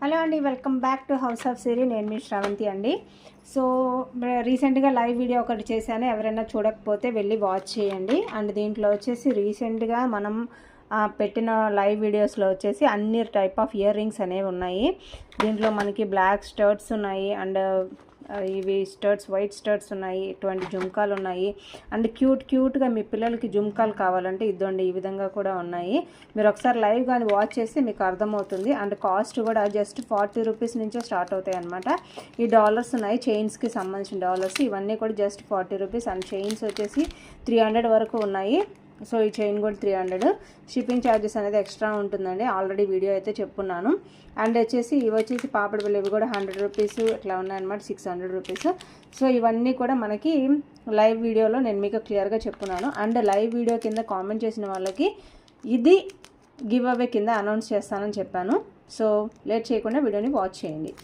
Hello అండి, welcome back to house of Siri. నేను మీ శ్రావంతి అండి. సో రీసెంట్గా లైవ్ వీడియో ఒకటి చేశాను, ఎవరైనా చూడకపోతే వెళ్ళి వాచ్ చేయండి. అండ్ దీంట్లో వచ్చేసి రీసెంట్గా మనం పెట్టిన లైవ్ వీడియోస్లో వచ్చేసి అన్ని టైప్ ఆఫ్ ఇయర్ రింగ్స్ అనేవి ఉన్నాయి. దీంట్లో మనకి బ్లాక్ స్టర్ట్స్ ఉన్నాయి, అండ్ ఇవి స్టర్ట్స్ వైట్ స్టర్ట్స్ ఉన్నాయి, ఇటువంటి జుమ్కాలు ఉన్నాయి. అండ్ క్యూట్గా మీ పిల్లలకి జుమ్కాలు కావాలంటే ఇద్దండి, ఈ విధంగా కూడా ఉన్నాయి. మీరు ఒకసారి లైవ్ కానీ వాచ్ చేస్తే మీకు అర్థమవుతుంది. అండ్ కాస్ట్ కూడా జస్ట్ 40 రూపీస్ నుంచే స్టార్ట్ అవుతాయి అనమాట. ఈ డాలర్స్ ఉన్నాయి, చైన్స్కి సంబంధించిన డాలర్స్, ఇవన్నీ కూడా జస్ట్ 40 రూపీస్. అండ్ చైన్స్ వచ్చేసి 300 వరకు ఉన్నాయి. సో ఈ చైన్ కూడా 300. షిప్పింగ్ ఛార్జెస్ అనేది ఎక్స్ట్రా ఉంటుందండి, ఆల్రెడీ వీడియో అయితే చెప్పున్నాను. అండ్ వచ్చేసి ఇవి వచ్చేసి పాపడి బిళ్ళ, ఇవి కూడా 100 రూపీస్ ఇట్లా ఉన్నాయన్నమాట, 600 రూపీస్. సో ఇవన్నీ కూడా మనకి లైవ్ వీడియోలో నేను మీకు క్లియర్గా చెప్పున్నాను. అండ్ లైవ్ వీడియో కింద కామెంట్ చేసిన వాళ్ళకి ఇది గివ్ అవే కింద అనౌన్స్ చేస్తానని చెప్పాను. సో లేట్ చేయకుండా వీడియోని వాచ్ చేయండి.